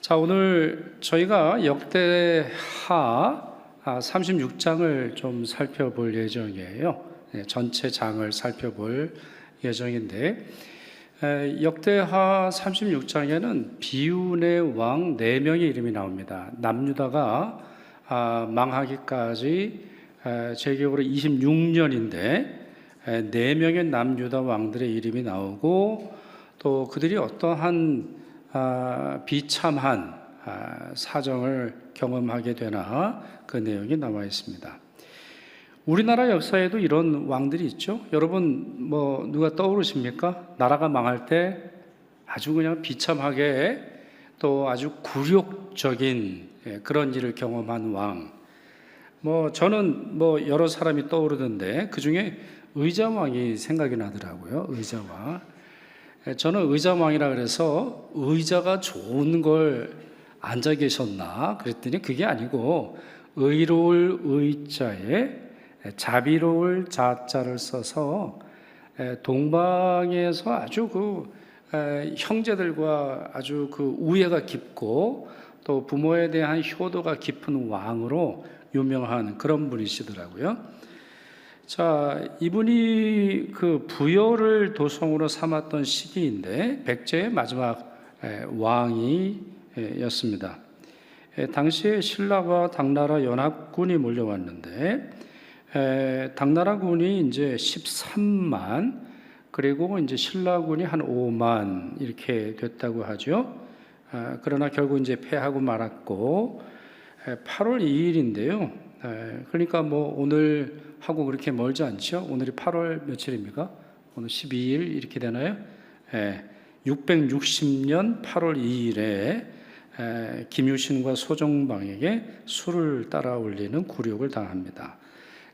자, 오늘 저희가 역대하 36장을 좀 살펴볼 예정이에요. 전체 장을 살펴볼 예정인데, 역대하 36장에는 비운의 왕 4명의 이름이 나옵니다. 남유다가 망하기까지 제 기억으로 26년인데 4명의 남유다 왕들의 이름이 나오고, 또 그들이 어떠한 비참한 사정을 경험하게 되나 그 내용이 나와 있습니다. 우리나라 역사에도 이런 왕들이 있죠. 여러분 누가 떠오르십니까? 나라가 망할 때 아주 그냥 비참하게 또 아주 굴욕적인 그런 일을 경험한 왕. 저는 여러 사람이 떠오르던데 그 중에 의자왕이 생각이 나더라고요. 의자왕. 저는 의자왕이라 그래서 의자가 좋은 걸 앉아 계셨나 그랬더니 그게 아니고 의로울 의자에 자비로울 자자를 써서 동방에서 아주 형제들과 아주 우애가 깊고 또 부모에 대한 효도가 깊은 왕으로 유명한 그런 분이시더라고요. 자, 이분이 부여를 도성으로 삼았던 시기인데 백제의 마지막 왕이었습니다. 당시에 신라와 당나라 연합군이 몰려왔는데 당나라군이 이제 13만, 그리고 이제 신라군이 한 5만 이렇게 됐다고 하죠. 그러나 결국 이제 패하고 말았고 8월 2일인데요. 그러니까 오늘 하고 그렇게 멀지 않죠. 오늘이 8월 며칠입니까? 오늘 12일 이렇게 되나요? 660년 8월 2일에 김유신과 소정방에게 술을 따라 올리는 굴욕을 당합니다.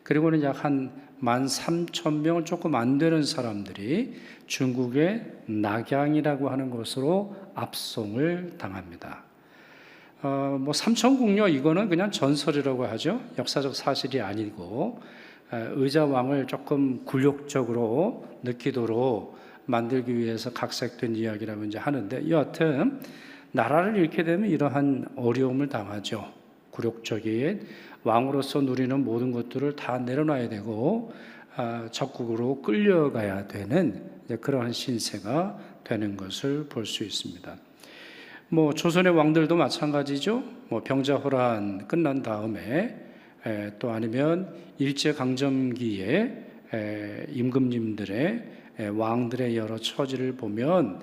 그리고는 약 한 13,000명 조금 안 되는 사람들이 중국의 낙양이라고 하는 곳으로 압송을 당합니다. 삼천궁녀 이거는 그냥 전설이라고 하죠. 역사적 사실이 아니고 의자왕을 조금 굴욕적으로 느끼도록 만들기 위해서 각색된 이야기라고 이제 하는데, 여하튼 나라를 잃게 되면 이러한 어려움을 당하죠. 굴욕적인 왕으로서 누리는 모든 것들을 다 내려놔야 되고 적국으로 끌려가야 되는 그러한 신세가 되는 것을 볼 수 있습니다. 조선의 왕들도 마찬가지죠. 병자호란 끝난 다음에 또 아니면 일제강점기에 임금님들의 왕들의 여러 처지를 보면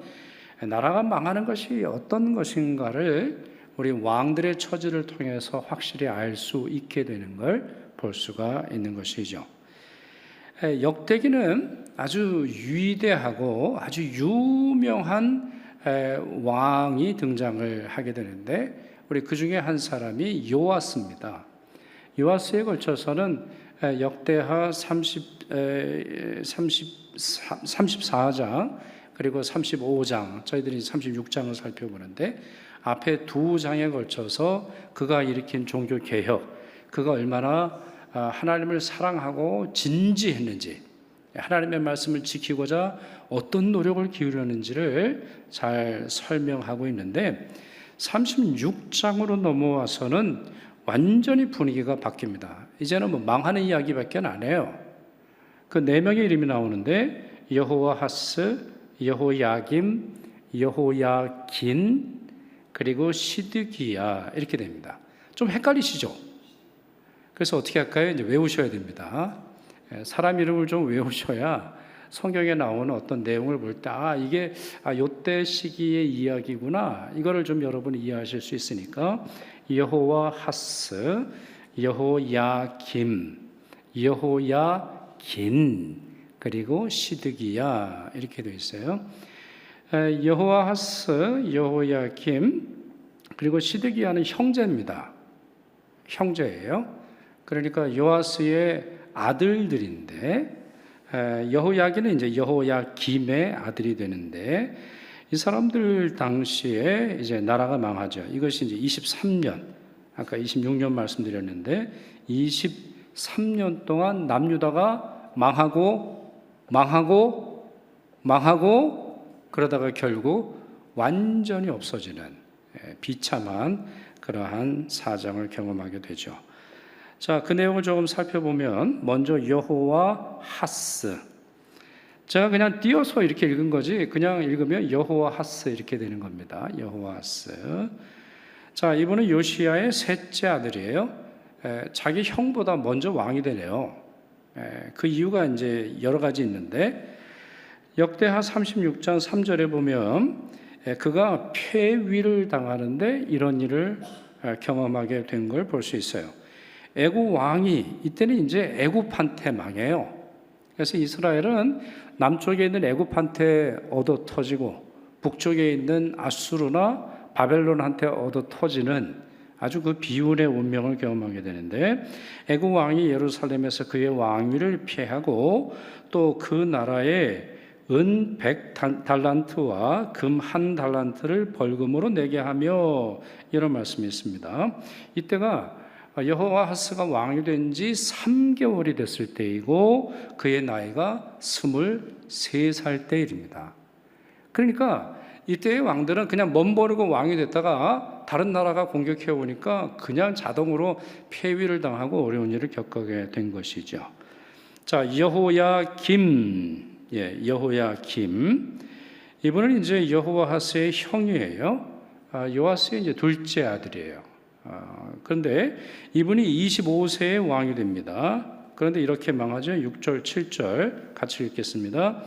나라가 망하는 것이 어떤 것인가를 우리 왕들의 처지를 통해서 확실히 알 수 있게 되는 걸 볼 수가 있는 것이죠. 역대기는 아주 위대하고 아주 유명한 왕이 등장을 하게 되는데, 우리 그 중에 한 사람이 요아스입니다. 요아스에 걸쳐서는 역대하 34장 그리고 35장, 저희들이 36장을 살펴보는데 앞에 두 장에 걸쳐서 그가 일으킨 종교 개혁, 그가 얼마나 하나님을 사랑하고 진지했는지, 하나님의 말씀을 지키고자 어떤 노력을 기울였는지를 잘 설명하고 있는데, 36장으로 넘어와서는 완전히 분위기가 바뀝니다. 이제는 망하는 이야기밖에 안 해요. 그 4명의 이름이 나오는데 여호와하스, 여호야김, 여호야긴, 그리고 시드기야 이렇게 됩니다. 좀 헷갈리시죠? 그래서 어떻게 할까요? 이제 외우셔야 됩니다. 사람 이름을 좀 외우셔야 성경에 나오는 어떤 내용을 볼 때 이게 요때 시기의 이야기구나, 이거를 좀 여러분이 이해하실 수 있으니까 여호와하스, 여호야김, 여호야긴, 그리고 시드기야 이렇게 되어 있어요. 여호와하스, 여호야김, 그리고 시드기야는 형제입니다. 형제예요. 그러니까 요아스의 아들들인데, 여호야긴은 이제 여호야김의 아들이 되는데, 이 사람들 당시에 이제 나라가 망하죠. 이것이 이제 23년, 아까 26년 말씀드렸는데 23년 동안 남유다가 망하고 그러다가 결국 완전히 없어지는 비참한 그러한 사정을 경험하게 되죠. 자, 그 내용을 조금 살펴보면 먼저 여호와 하스. 제가 그냥 띄어서 이렇게 읽은 거지 그냥 읽으면 여호와 하스 이렇게 되는 겁니다. 여호와 하스. 자, 이분은 요시야의 셋째 아들이에요. 자기 형보다 먼저 왕이 되네요. 그 이유가 이제 여러 가지 있는데 역대하 36장 3절에 보면 그가 폐위를 당하는데 이런 일을 경험하게 된 걸 볼 수 있어요. 애굽 왕이 이때는 이제 애굽한테 망해요. 그래서 이스라엘은 남쪽에 있는 애굽한테 얻어 터지고 북쪽에 있는 아수르나 바벨론한테 얻어 터지는 아주 그 비운의 운명을 경험하게 되는데 애굽 왕이 예루살렘에서 그의 왕위를 피하고 또 그 나라에 은 100달란트와 금 1달란트를 벌금으로 내게 하며 이런 말씀이 있습니다. 이때가 여호와하스가 왕이 된 지 3개월이 됐을 때이고 그의 나이가 23살 때 일입니다. 그러니까 이때의 왕들은 그냥 멋모르고 왕이 됐다가 다른 나라가 공격해 오니까 그냥 자동으로 폐위를 당하고 어려운 일을 겪게 된 것이죠. 자, 여호야김. 여호야김. 이분은 이제 여호와하스의 형이에요. 요아스의 이제 둘째 아들이에요. 그런데 이분이 25세에 왕이 됩니다. 그런데 이렇게 망하죠. 6절, 7절 같이 읽겠습니다.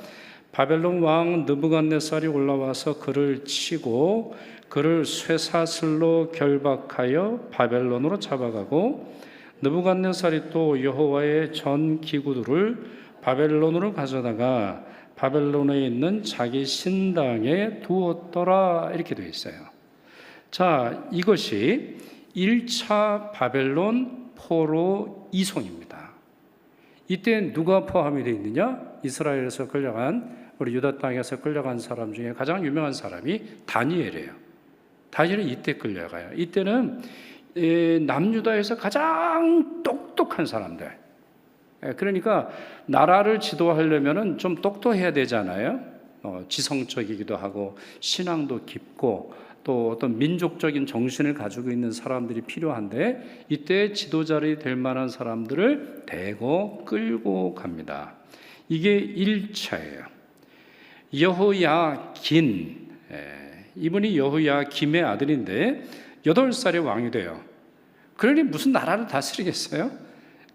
바벨론 왕 느부갓네살이 올라와서 그를 치고 그를 쇠사슬로 결박하여 바벨론으로 잡아가고 느부갓네살이 또 여호와의 전 기구들을 바벨론으로 가져다가 바벨론에 있는 자기 신당에 두었더라 이렇게 되어 있어요. 자, 이것이 1차 바벨론 포로 이송입니다. 이때 누가 포함이 되어 있느냐? 이스라엘에서 끌려간 우리 유다 땅에서 끌려간 사람 중에 가장 유명한 사람이 다니엘이에요. 다니엘은 이때 끌려가요. 이때는 남유다에서 가장 똑똑한 사람들. 그러니까 나라를 지도하려면 좀 똑똑해야 되잖아요. 지성적이기도 하고 신앙도 깊고 또 어떤 민족적인 정신을 가지고 있는 사람들이 필요한데 이때 지도자리 될 만한 사람들을 대거 끌고 갑니다. 이게 1차예요. 여호야긴, 이분이 여호야김의 아들인데 8살에 왕이 돼요. 그러니 무슨 나라를 다스리겠어요?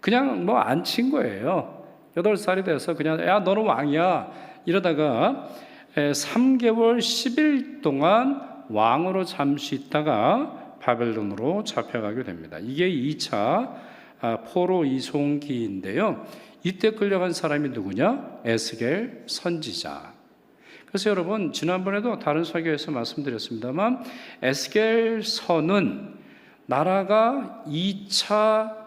그냥 뭐 안 친 거예요. 8살이 돼서 그냥 야 너는 왕이야 이러다가 3개월 10일 동안 왕으로 잠시 있다가 바벨론으로 잡혀가게 됩니다. 이게 2차 포로 이송기인데요. 이때 끌려간 사람이 누구냐? 에스겔 선지자. 그래서 여러분 지난번에도 다른 설교에서 말씀드렸습니다만 에스겔 선은 나라가 2차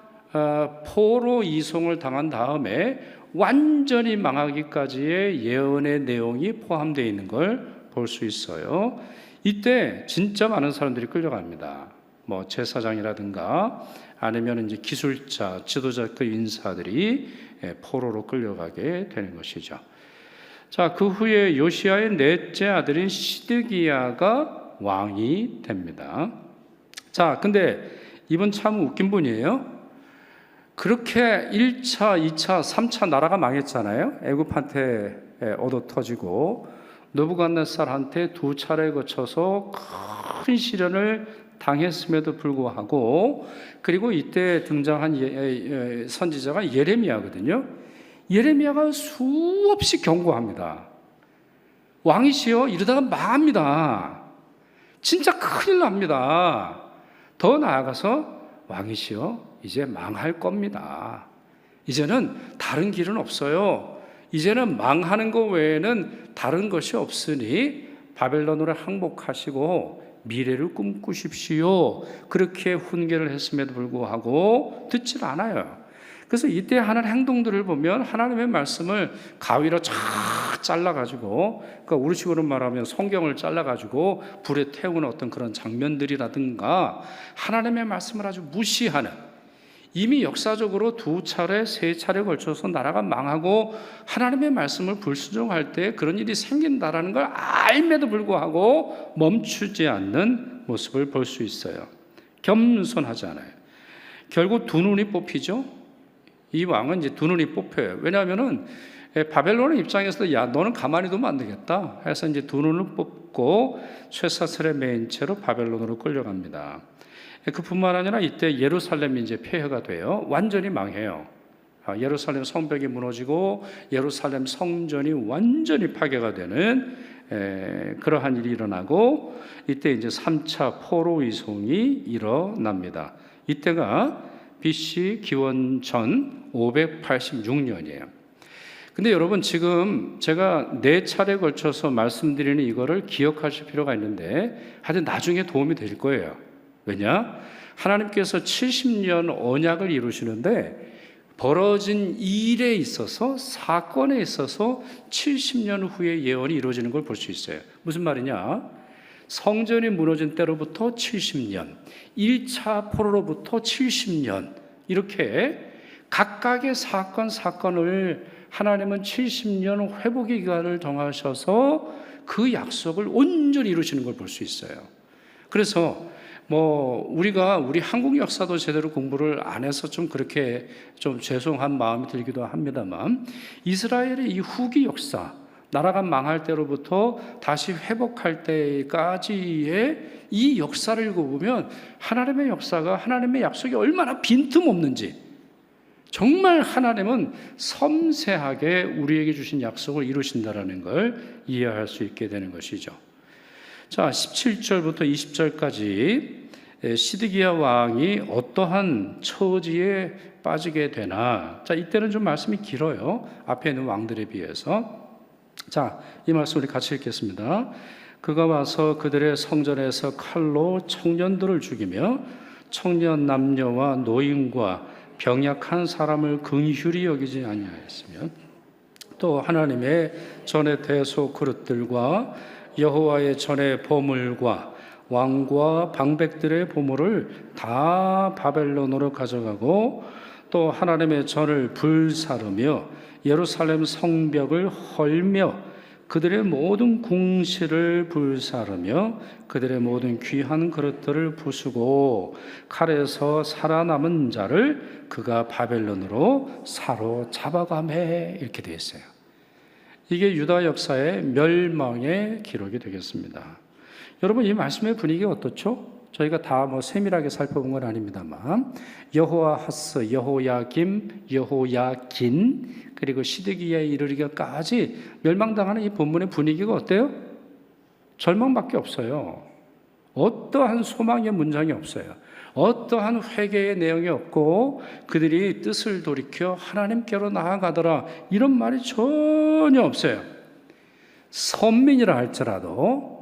포로 이송을 당한 다음에 완전히 망하기까지의 예언의 내용이 포함되어 있는 걸 볼 수 있어요. 이때 진짜 많은 사람들이 끌려갑니다. 뭐 제사장이라든가 아니면 이제 기술자, 지도자급 인사들이 포로로 끌려가게 되는 것이죠. 자, 그 후에 요시야의 넷째 아들인 시드기야가 왕이 됩니다. 자, 근데 이분 참 웃긴 분이에요. 그렇게 1차, 2차, 3차 나라가 망했잖아요. 애굽한테 얻어 터지고 느부갓네살한테 2차례 거쳐서 큰 시련을 당했음에도 불구하고 그리고 이때 등장한 선지자가 예레미야거든요. 예레미야가 수없이 경고합니다. 왕이시여 이러다가 망합니다. 진짜 큰일 납니다. 더 나아가서 왕이시여 이제 망할 겁니다. 이제는 다른 길은 없어요. 이제는 망하는 것 외에는 다른 것이 없으니 바벨론으로 항복하시고 미래를 꿈꾸십시오. 그렇게 훈계를 했음에도 불구하고 듣질 않아요. 그래서 이때 하는 행동들을 보면 하나님의 말씀을 가위로 쫙 잘라가지고, 그러니까 우리식으로 말하면 성경을 잘라가지고 불에 태우는 어떤 그런 장면들이라든가 하나님의 말씀을 아주 무시하는 이미 역사적으로 2차례, 3차례 걸쳐서 나라가 망하고 하나님의 말씀을 불순종할 때 그런 일이 생긴다라는 걸 알면도 불구하고 멈추지 않는 모습을 볼 수 있어요. 겸손하지 않아요. 결국 두 눈이 뽑히죠. 이 왕은 이제 두 눈이 뽑혀요. 왜냐하면은 바벨론의 입장에서도 야, 너는 가만히 두면 안 되겠다 해서 이제 두 눈을 뽑고 쇠사슬에 매인 채로 바벨론으로 끌려갑니다. 그뿐만 아니라 이때 예루살렘이 이제 폐허가 돼요. 완전히 망해요. 예루살렘 성벽이 무너지고 예루살렘 성전이 완전히 파괴가 되는 그러한 일이 일어나고 이때 이제 3차 포로 이송이 일어납니다. 이때가 BC 기원 전 586년이에요. 근데 여러분 지금 제가 4차례 걸쳐서 말씀드리는 이거를 기억하실 필요가 있는데 하여튼 나중에 도움이 될 거예요. 왜냐? 하나님께서 70년 언약을 이루시는데 벌어진 일에 있어서 사건에 있어서 70년 후에 예언이 이루어지는 걸 볼 수 있어요. 무슨 말이냐? 성전이 무너진 때로부터 70년, 1차 포로로부터 70년 이렇게 각각의 사건을 하나님은 70년 회복의 기간을 정하셔서 그 약속을 온전히 이루시는 걸 볼 수 있어요. 그래서 우리 한국 역사도 제대로 공부를 안 해서 좀 그렇게 좀 죄송한 마음이 들기도 합니다만 이스라엘의 이 후기 역사, 나라가 망할 때로부터 다시 회복할 때까지의 이 역사를 읽어보면 하나님의 역사가 하나님의 약속이 얼마나 빈틈없는지 정말 하나님은 섬세하게 우리에게 주신 약속을 이루신다라는 걸 이해할 수 있게 되는 것이죠. 자, 17절부터 20절까지 시드기야 왕이 어떠한 처지에 빠지게 되나. 자, 이때는 좀 말씀이 길어요. 앞에 있는 왕들에 비해서. 자, 이 말씀 우리 같이 읽겠습니다. 그가 와서 그들의 성전에서 칼로 청년들을 죽이며 청년 남녀와 노인과 병약한 사람을 긍휼히 여기지 아니하였으며 또 하나님의 전의 대소 그릇들과 여호와의 전의 보물과 왕과 방백들의 보물을 다 바벨론으로 가져가고 또 하나님의 전을 불사르며 예루살렘 성벽을 헐며 그들의 모든 궁실을 불사르며 그들의 모든 귀한 그릇들을 부수고 칼에서 살아남은 자를 그가 바벨론으로 사로잡아가매 이렇게 되어 있어요. 이게 유다 역사의 멸망의 기록이 되겠습니다. 여러분 이 말씀의 분위기가 어떻죠? 저희가 다 세밀하게 살펴본 건 아닙니다만 여호아하스, 여호야김, 여호야긴 그리고 시드기야에 이르기까지 멸망당하는 이 본문의 분위기가 어때요? 절망밖에 없어요. 어떠한 소망의 문장이 없어요. 어떠한 회개의 내용이 없고 그들이 뜻을 돌이켜 하나님께로 나아가더라 이런 말이 전혀 없어요. 선민이라 할지라도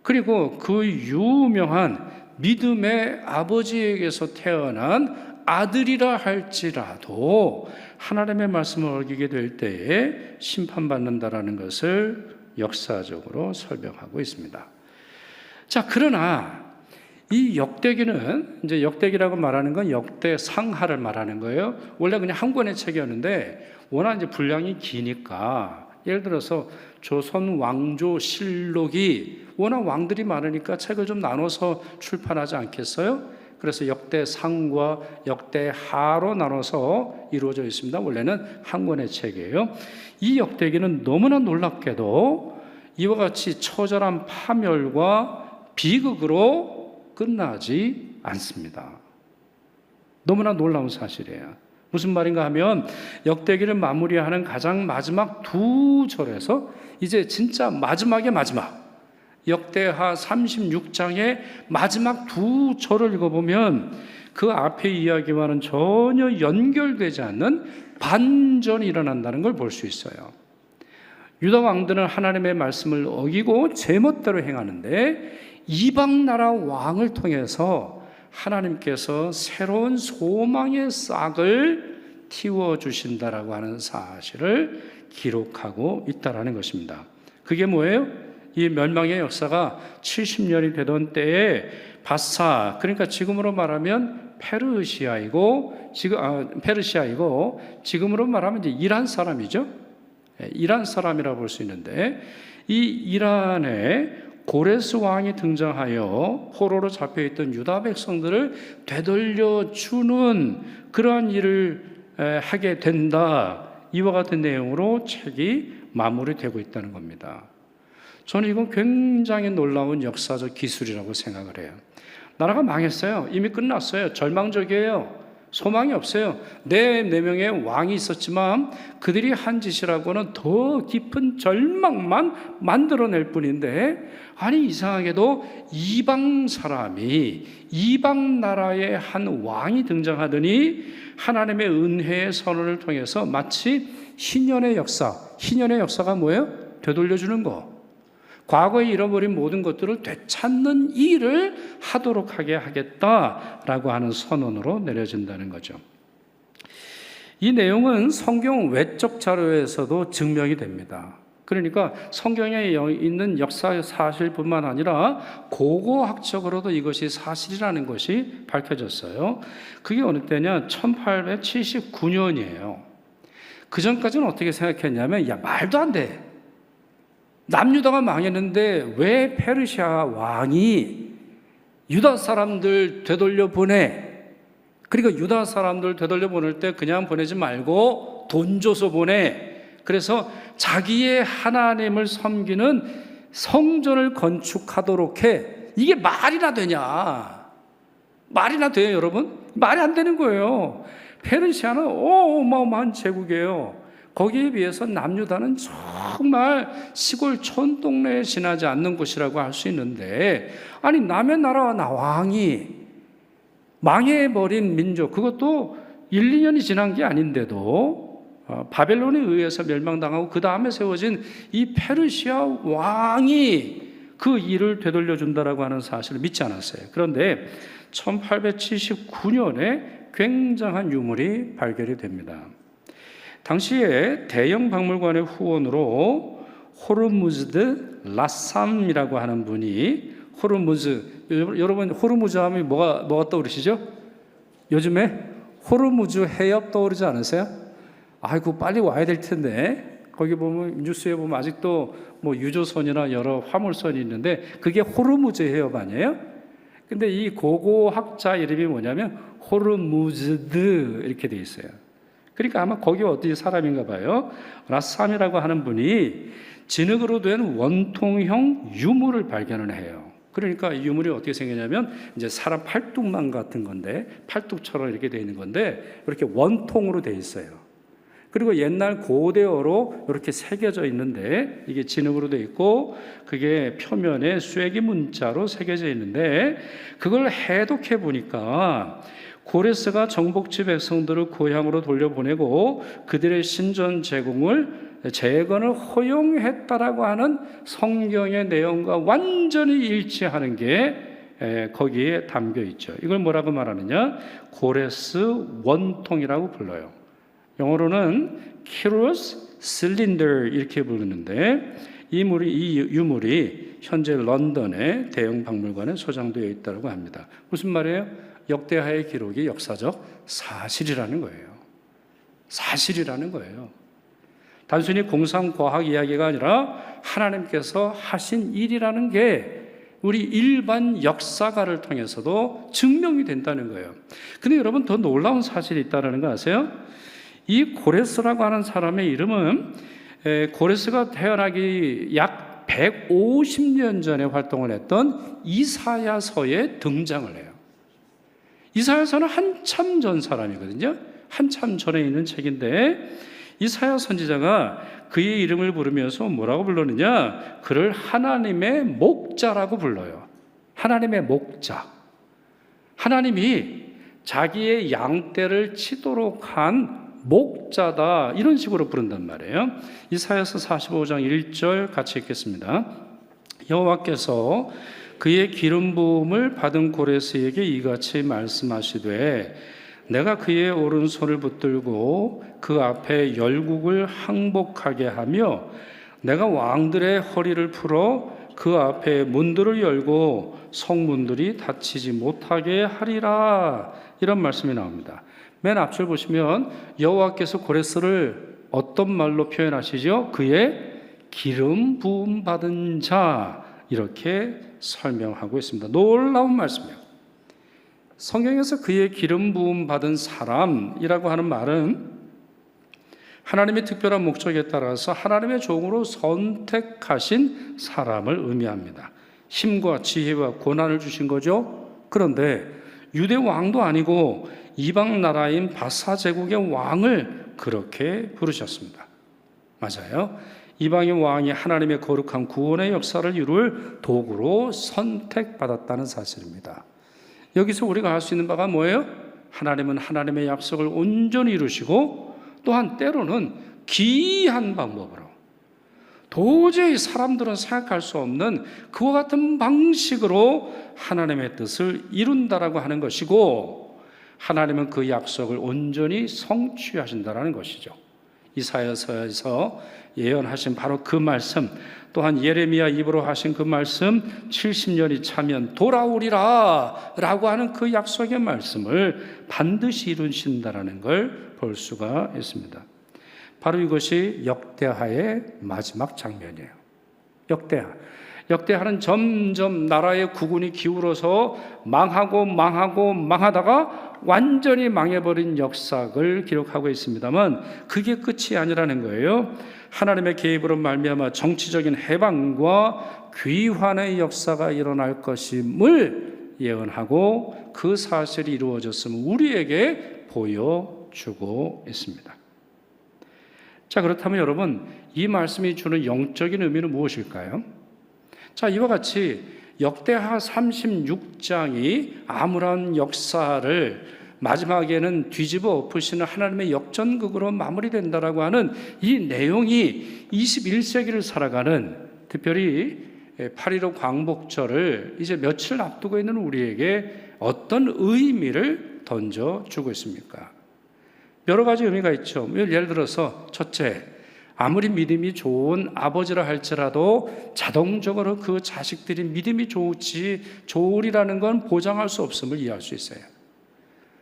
그리고 그 유명한 믿음의 아버지에게서 태어난 아들이라 할지라도 하나님의 말씀을 어기게 될 때에 심판받는다라는 것을 역사적으로 설명하고 있습니다. 자, 그러나 이 역대기는 이제 역대기라고 말하는 건 역대상하를 말하는 거예요. 원래 그냥 한 권의 책이었는데 워낙 이제 분량이 기니까 예를 들어서 조선 왕조 실록이 워낙 왕들이 많으니까 책을 좀 나눠서 출판하지 않겠어요? 그래서 역대상과 역대하로 나눠서 이루어져 있습니다. 원래는 한 권의 책이에요. 이 역대기는 너무나 놀랍게도 이와 같이 처절한 파멸과 비극으로 끝나지 않습니다. 너무나 놀라운 사실이에요. 무슨 말인가 하면 역대기를 마무리하는 가장 마지막 2절에서 이제 진짜 마지막의 마지막 역대하 36장의 마지막 2절을 읽어보면 그 앞의 이야기와는 전혀 연결되지 않는 반전이 일어난다는 걸 볼 수 있어요. 유다 왕들은 하나님의 말씀을 어기고 제멋대로 행하는데 이방 나라 왕을 통해서 하나님께서 새로운 소망의 싹을 틔워주신다라고 하는 사실을 기록하고 있다라는 것입니다. 그게 뭐예요? 이 멸망의 역사가 70년이 되던 때에 바사, 그러니까 지금으로 말하면 페르시아이고 지금으로 말하면 이제 이란 사람이죠. 이란 사람이라고 볼 수 있는데 이 이란에 고레스 왕이 등장하여 포로로 잡혀있던 유다 백성들을 되돌려주는 그러한 일을 하게 된다. 이와 같은 내용으로 책이 마무리되고 있다는 겁니다. 저는 이건 굉장히 놀라운 역사적 기술이라고 생각을 해요. 나라가 망했어요. 이미 끝났어요. 절망적이에요. 소망이 없어요. 네 명의 왕이 있었지만 그들이 한 짓이라고는 더 깊은 절망만 만들어낼 뿐인데, 아니 이상하게도 이방 사람이, 이방 나라의 한 왕이 등장하더니 하나님의 은혜의 선언을 통해서 마치 희년의 역사가 뭐예요? 되돌려주는 거. 과거에 잃어버린 모든 것들을 되찾는 일을 하도록 하게 하겠다라고 하는 선언으로 내려진다는 거죠. 이 내용은 성경 외적 자료에서도 증명이 됩니다. 그러니까 성경에 있는 역사 사실뿐만 아니라 고고학적으로도 이것이 사실이라는 것이 밝혀졌어요. 그게 어느 때냐? 1879년이에요. 그 전까지는 어떻게 생각했냐면, 야, 말도 안 돼. 남유다가 망했는데 왜 페르시아 왕이 유다 사람들 되돌려 보내? 그러니까 유다 사람들 되돌려 보낼 때 그냥 보내지 말고 돈 줘서 보내. 그래서 자기의 하나님을 섬기는 성전을 건축하도록 해. 이게 말이나 되냐? 말이나 돼요, 여러분? 말이 안 되는 거예요. 페르시아는 어마어마한 제국이에요. 거기에 비해서 남유다는 정말 시골 촌동네에 지나지 않는 곳이라고 할 수 있는데, 아니 남의 나라와 왕이 망해버린 민족, 그것도 1, 2년이 지난 게 아닌데도 바벨론에 의해서 멸망당하고 그 다음에 세워진 이 페르시아 왕이 그 일을 되돌려준다라고 하는 사실을 믿지 않았어요. 그런데 1879년에 굉장한 유물이 발견이 됩니다. 당시에 대형 박물관의 후원으로 호르무즈드 라삼이라고 하는 분이, 여러분 호르무즈 하면 뭐가 떠오르시죠? 요즘에 호르무즈 해협 떠오르지 않으세요? 아이고 빨리 와야 될 텐데. 거기 보면 뉴스에 보면 아직도 뭐 유조선이나 여러 화물선이 있는데 그게 호르무즈 해협 아니에요? 근데 이 고고학자 이름이 뭐냐면 호르무즈드 이렇게 돼 있어요. 그러니까 아마 거기 어디 사람인가 봐요. 라삼이라고 하는 분이 진흙으로 된 원통형 유물을 발견을 해요. 그러니까 이 유물이 어떻게 생겼냐면 이제 사람 팔뚝만 같은 건데, 팔뚝처럼 이렇게 돼 있는 건데 이렇게 원통으로 돼 있어요. 그리고 옛날 고대어로 이렇게 새겨져 있는데 이게 진흙으로 돼 있고 그게 표면에 쐐기 문자로 새겨져 있는데, 그걸 해독해 보니까 고레스가 정복지 백성들을 고향으로 돌려보내고 그들의 신전 재건을 허용했다라고 하는 성경의 내용과 완전히 일치하는 게 거기에 담겨 있죠. 이걸 뭐라고 말하느냐? 고레스 원통이라고 불러요. 영어로는 키로스 실린더 이렇게 부르는데, 이 유물이 현재 런던의 대형 박물관에 소장되어 있다고 합니다. 무슨 말이에요? 역대하의 기록이 역사적 사실이라는 거예요. 사실이라는 거예요. 단순히 공상과학 이야기가 아니라 하나님께서 하신 일이라는 게 우리 일반 역사가를 통해서도 증명이 된다는 거예요. 근데 여러분, 더 놀라운 사실이 있다는 거 아세요? 이 고레스라고 하는 사람의 이름은 고레스가 태어나기 약 150년 전에 활동을 했던 이사야서에 등장을 해요. 이사야서는 한참 전 사람이거든요. 한참 전에 있는 책인데 이사야 선지자가 그의 이름을 부르면서 뭐라고 불렀느냐? 그를 하나님의 목자라고 불러요. 하나님의 목자. 하나님이 자기의 양떼를 치도록 한 목자다, 이런 식으로 부른단 말이에요. 이사야서 45장 1절 같이 읽겠습니다. 여호와께서 그의 기름 부음을 받은 고레스에게 이같이 말씀하시되, 내가 그의 오른손을 붙들고 그 앞에 열국을 항복하게 하며 내가 왕들의 허리를 풀어 그 앞에 문들을 열고 성문들이 닫히지 못하게 하리라. 이런 말씀이 나옵니다. 맨 앞줄 보시면 여호와께서 고레스를 어떤 말로 표현하시죠? 그의 기름 부음 받은 자, 이렇게 설명하고 있습니다. 놀라운 말씀이에요. 성경에서 그의 기름 부음 받은 사람이라고 하는 말은 하나님의 특별한 목적에 따라서 하나님의 종으로 선택하신 사람을 의미합니다. 힘과 지혜와 고난을 주신 거죠. 그런데 유대 왕도 아니고 이방 나라인 바사 제국의 왕을 그렇게 부르셨습니다. 맞아요. 이방의 왕이 하나님의 거룩한 구원의 역사를 이룰 도구로 선택받았다는 사실입니다. 여기서 우리가 알 수 있는 바가 뭐예요? 하나님은 하나님의 약속을 온전히 이루시고 또한 때로는 기이한 방법으로, 도저히 사람들은 생각할 수 없는 그와 같은 방식으로 하나님의 뜻을 이룬다라고 하는 것이고, 하나님은 그 약속을 온전히 성취하신다라는 것이죠. 이사야서에서 예언하신 바로 그 말씀, 또한 예레미야 입으로 하신 그 말씀, 70년이 차면 돌아오리라 라고 하는 그 약속의 말씀을 반드시 이루신다라는 걸 볼 수가 있습니다. 바로 이것이 역대하의 마지막 장면이에요. 역대하는 점점 나라의 국운이 기울어서 망하다가 완전히 망해버린 역사를 기록하고 있습니다만, 그게 끝이 아니라는 거예요. 하나님의 개입으로 말미암아 정치적인 해방과 귀환의 역사가 일어날 것임을 예언하고 그 사실이 이루어졌음을 우리에게 보여주고 있습니다. 자, 그렇다면 여러분, 이 말씀이 주는 영적인 의미는 무엇일까요? 자, 이와 같이 역대하 36장이 아무런 역사를 마지막에는 뒤집어 엎으시는 하나님의 역전극으로 마무리된다라고 하는 이 내용이 21세기를 살아가는, 특별히 8.15 광복절을 이제 며칠 앞두고 있는 우리에게 어떤 의미를 던져주고 있습니까? 여러 가지 의미가 있죠. 예를 들어서 첫째, 아무리 믿음이 좋은 아버지라 할지라도 자동적으로 그 자식들이 믿음이 좋으리라는 건 보장할 수 없음을 이해할 수 있어요.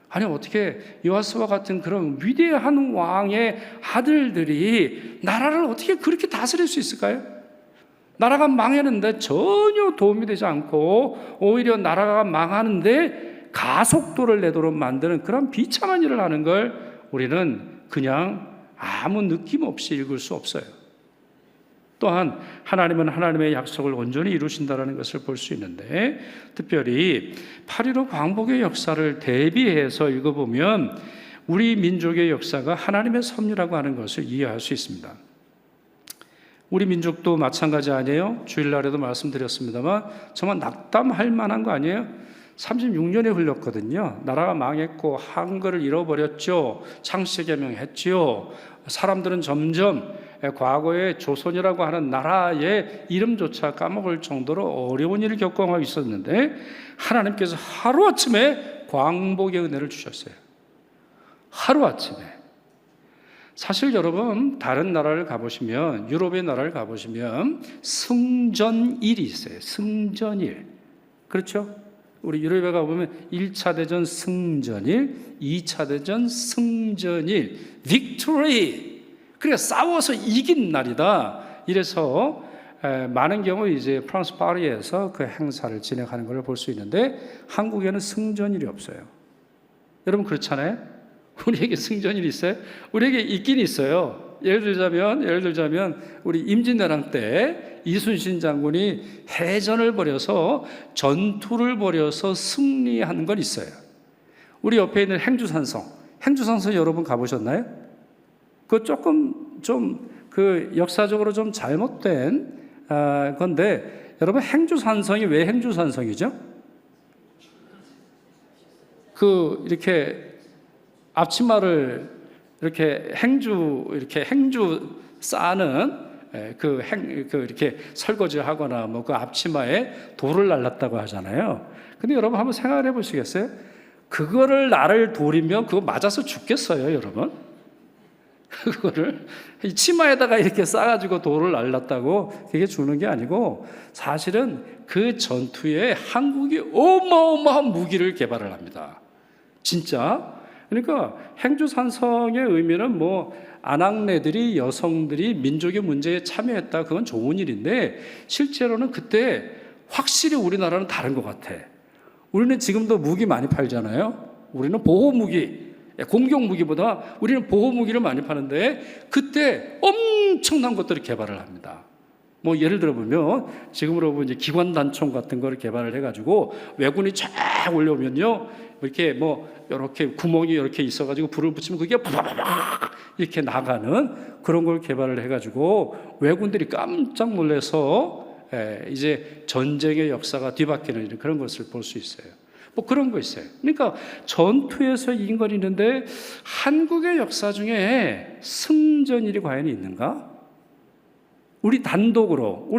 아니, 어떻게 요아스와 같은 그런 위대한 왕의 아들들이 나라를 어떻게 그렇게 다스릴 수 있을까요? 나라가 망했는데 전혀 도움이 되지 않고 오히려 나라가 망하는데 가속도를 내도록 만드는 그런 비참한 일을 하는 걸 우리는 그냥 아무 느낌 없이 읽을 수 없어요. 또한 하나님은 하나님의 약속을 온전히 이루신다는 것을 볼 수 있는데, 특별히 8.15 광복의 역사를 대비해서 읽어보면 우리 민족의 역사가 하나님의 섭리라고 하는 것을 이해할 수 있습니다. 우리 민족도 마찬가지 아니에요? 주일날에도 말씀드렸습니다만 정말 낙담할 만한 거 아니에요? 36년이 흘렀거든요. 나라가 망했고 한글을 잃어버렸죠. 창씨개명했지요. 사람들은 점점 과거의 조선이라고 하는 나라의 이름조차 까먹을 정도로 어려운 일을 겪어가고 있었는데, 하나님께서 하루아침에 광복의 은혜를 주셨어요. 하루아침에. 사실 여러분, 다른 나라를 가보시면, 유럽의 나라를 가보시면 승전일이 있어요. 승전일. 그렇죠? 우리 유럽에 가보면 1차 대전 승전일, 2차 대전 승전일, 빅토리. 그러니까 싸워서 이긴 날이다. 이래서 많은 경우 이제 프랑스 파리에서 그 행사를 진행하는 걸 볼 수 있는데, 한국에는 승전일이 없어요. 여러분 그렇잖아요? 우리에게 승전일이 있어요? 우리에게 있긴 있어요. 예를 들자면 우리 임진왜란 때 이순신 장군이 해전을 벌여서 전투를 벌여서 승리한 건 있어요. 우리 옆에 있는 행주산성 여러분 가보셨나요? 그 조금 좀 그 역사적으로 좀 잘못된 건데, 여러분 행주산성이 왜 행주산성이죠? 그 이렇게 앞치마를 이렇게 행주 싸는 이렇게 설거지하거나 뭐 그 앞치마에 돌을 날랐다고 하잖아요. 근데 여러분 한번 생각해 보시겠어요? 그거를 나를 돌이면 그거 맞아서 죽겠어요, 여러분? 그거를 치마에다가 이렇게 싸가지고 돌을 날랐다고 그게 주는 게 아니고, 사실은 그 전투에 한국이 어마어마한 무기를 개발을 합니다. 진짜. 그러니까 행주산성의 의미는 뭐 아낙네들이, 여성들이 민족의 문제에 참여했다, 그건 좋은 일인데, 실제로는 그때 확실히 우리나라는 다른 것 같아. 우리는 지금도 무기 많이 팔잖아요. 우리는 보호무기, 공격무기보다 우리는 보호무기를 많이 파는데, 그때 엄청난 것들을 개발을 합니다. 뭐 예를 들어 보면 지금으로 보면 이제 기관단총 같은 거를 개발을 해가지고 왜군이 쫙 올려오면요, 이렇게 뭐 이렇게 구멍이 이렇게 있어가지고 불을 붙이면 그게 바바바박 이렇게 나가는 그런 걸 개발을 해가지고 왜군들이 깜짝 놀라서 이제 전쟁의 역사가 뒤바뀌는 그런 것을 볼 수 있어요. 뭐 그런 거 있어요. 그러니까 전투에서 이긴 건 있는데, 한국의 역사 중에 승전일이 과연 있는가? 우리 단독으로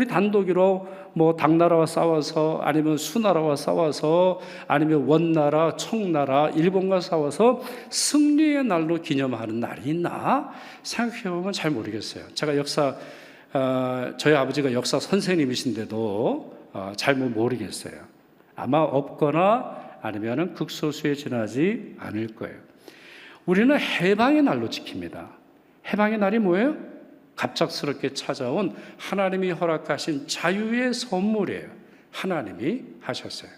뭐 당나라와 싸워서, 아니면 수나라와 싸워서, 아니면 원나라, 청나라, 일본과 싸워서 승리의 날로 기념하는 날이 있나? 생각해보면 잘 모르겠어요. 제가 저희 아버지가 역사 선생님이신데도 잘 모르겠어요. 아마 없거나 아니면 극소수에 지나지 않을 거예요. 우리는 해방의 날로 지킵니다. 해방의 날이 뭐예요? 갑작스럽게 찾아온 하나님이 허락하신 자유의 선물이에요. 하나님이 하셨어요.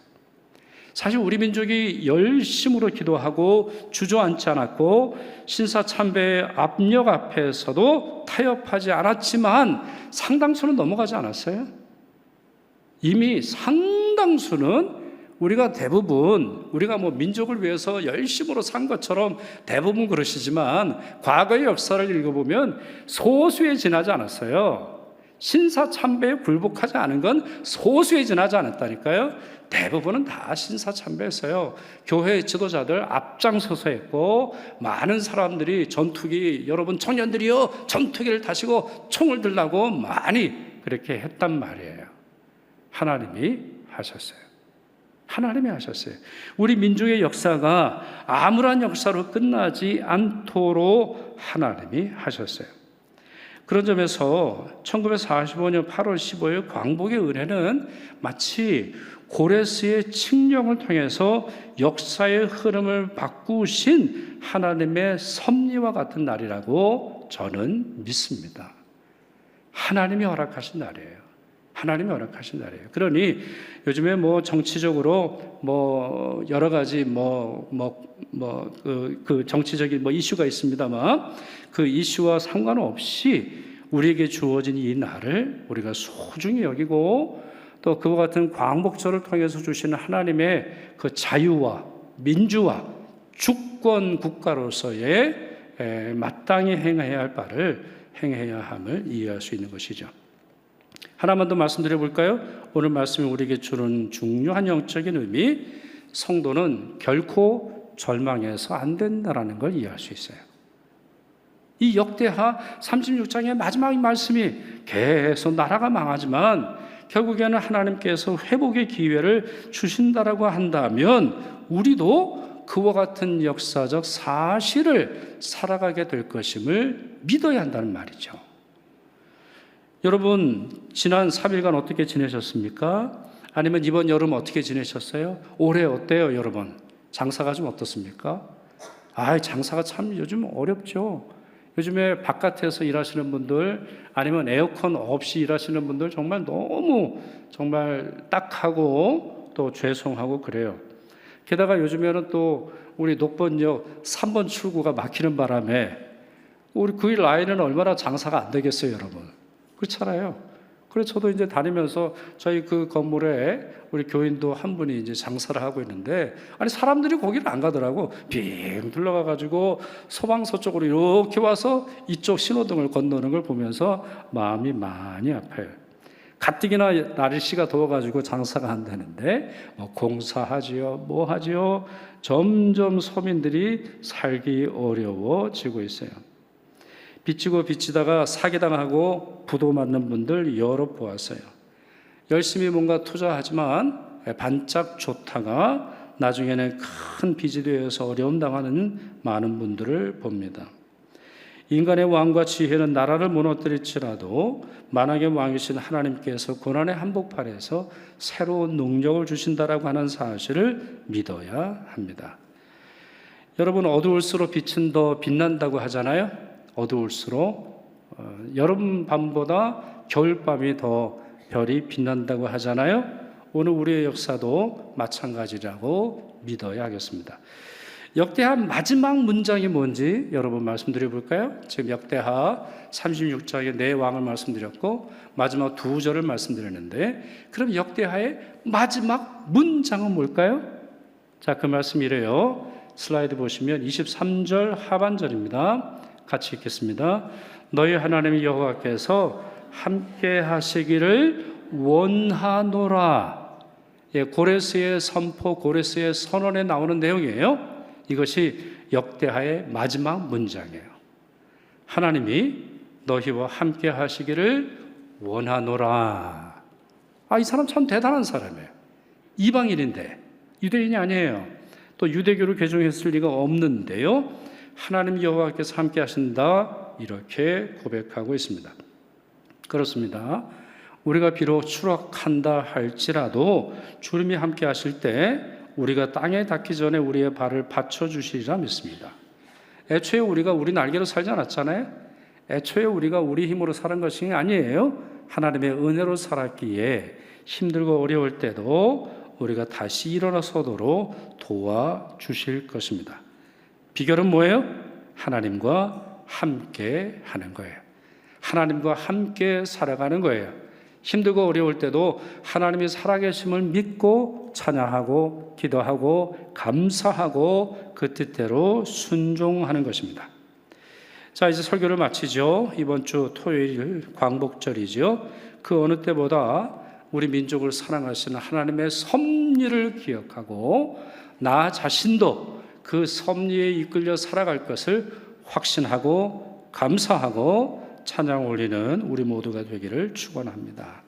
사실 우리 민족이 열심으로 기도하고 주저앉지 않았고, 신사참배의 압력 앞에서도 타협하지 않았지만 상당수는 넘어가지 않았어요. 이미 상당수는 우리가 뭐 민족을 위해서 열심으로 산 것처럼 대부분 그러시지만, 과거의 역사를 읽어보면 소수에 지나지 않았어요. 신사참배에 굴복하지 않은 건 소수에 지나지 않았다니까요. 대부분은 다 신사참배했어요. 교회 지도자들 앞장서서 했고, 많은 사람들이 전투기, 여러분 청년들이요, 전투기를 타시고 총을 들라고 많이 그렇게 했단 말이에요. 하나님이 하셨어요. 하나님이 하셨어요. 우리 민족의 역사가 아무런 역사로 끝나지 않도록 하나님이 하셨어요. 그런 점에서 1945년 8월 15일 광복의 은혜는 마치 고레스의 칙령을 통해서 역사의 흐름을 바꾸신 하나님의 섭리와 같은 날이라고 저는 믿습니다. 하나님이 허락하신 날이에요. 하나님이 허락하신 날이에요. 그러니 요즘에 뭐 정치적으로 뭐 여러 가지 그 정치적인 이슈가 있습니다만, 그 이슈와 상관없이 우리에게 주어진 이 날을 우리가 소중히 여기고, 또 그와 같은 광복절을 통해서 주시는 하나님의 그 자유와 민주와 주권 국가로서의 마땅히 행해야 할 바를 행해야 함을 이해할 수 있는 것이죠. 하나만 더 말씀드려 볼까요? 오늘 말씀이 우리에게 주는 중요한 영적인 의미, 성도는 결코 절망해서 안 된다라는 걸 이해할 수 있어요. 이 역대하 36장의 마지막 말씀이 계속 나라가 망하지만 결국에는 하나님께서 회복의 기회를 주신다라고 한다면, 우리도 그와 같은 역사적 사실을 살아가게 될 것임을 믿어야 한다는 말이죠. 여러분, 지난 3일간 어떻게 지내셨습니까? 아니면 이번 여름 어떻게 지내셨어요? 올해 어때요, 여러분? 장사가 좀 어떻습니까? 장사가 참 요즘 어렵죠. 요즘에 바깥에서 일하시는 분들, 아니면 에어컨 없이 일하시는 분들 정말 너무 정말 딱하고 또 죄송하고 그래요. 게다가 요즘에는 또 우리 녹번역 3번 출구가 막히는 바람에 우리 그 라인은 얼마나 장사가 안 되겠어요, 여러분. 그렇잖아요. 그래서 저도 이제 다니면서 저희 그 건물에 우리 교인도 한 분이 이제 장사를 하고 있는데, 사람들이 거기를 안 가더라고. 빙 둘러가가지고 소방서 쪽으로 이렇게 와서 이쪽 신호등을 건너는 걸 보면서 마음이 많이 아파요. 가뜩이나 날씨가 더워가지고 장사가 안 되는데 공사하지요, 뭐 하지요. 점점 서민들이 살기 어려워지고 있어요. 빚지고 빚지다가 사기당하고 부도 맞는 분들 여러 보았어요. 열심히 뭔가 투자하지만 반짝 좋다가 나중에는 큰 빚이 되어서 어려움 당하는 많은 분들을 봅니다. 인간의 왕과 지혜는 나라를 무너뜨릴지라도 만왕의 왕이신 하나님께서 고난의 한복판에서 새로운 능력을 주신다라고 하는 사실을 믿어야 합니다. 여러분, 어두울수록 빛은 더 빛난다고 하잖아요. 어두울수록 여름밤보다 겨울밤이 더 별이 빛난다고 하잖아요. 오늘 우리의 역사도 마찬가지라고 믿어야 하겠습니다. 역대하 마지막 문장이 뭔지 여러분 말씀드려 볼까요? 지금 역대하 36장의 네 왕을 말씀드렸고 마지막 두 절을 말씀드렸는데, 그럼 역대하의 마지막 문장은 뭘까요? 자, 그 말씀이 이래요. 슬라이드 보시면 23절 하반절입니다. 같이 읽겠습니다. 너희 하나님 여호와께서 함께 하시기를 원하노라. 고레스의 선포, 고레스의 선언에 나오는 내용이에요. 이것이 역대하의 마지막 문장이에요. 하나님이 너희와 함께 하시기를 원하노라. 이 사람 참 대단한 사람이에요. 이방인인데, 유대인이 아니에요. 또 유대교를 개종했을 리가 없는데요. 하나님 여호와께서 함께 하신다, 이렇게 고백하고 있습니다. 그렇습니다. 우리가 비록 추락한다 할지라도 주님이 함께 하실 때 우리가 땅에 닿기 전에 우리의 발을 받쳐주시리라 믿습니다. 애초에 우리가 우리 날개로 살지 않았잖아요. 애초에 우리가 우리 힘으로 살은 것이 아니에요. 하나님의 은혜로 살았기에 힘들고 어려울 때도 우리가 다시 일어나서도록 도와주실 것입니다. 비결은 뭐예요? 하나님과 함께 하는 거예요. 하나님과 함께 살아가는 거예요. 힘들고 어려울 때도 하나님이 살아계심을 믿고 찬양하고 기도하고 감사하고 그 뜻대로 순종하는 것입니다. 자, 이제 설교를 마치죠. 이번 주 토요일 광복절이죠. 그 어느 때보다 우리 민족을 사랑하시는 하나님의 섭리를 기억하고 나 자신도 그 섭리에 이끌려 살아갈 것을 확신하고 감사하고 찬양 올리는 우리 모두가 되기를 축원합니다.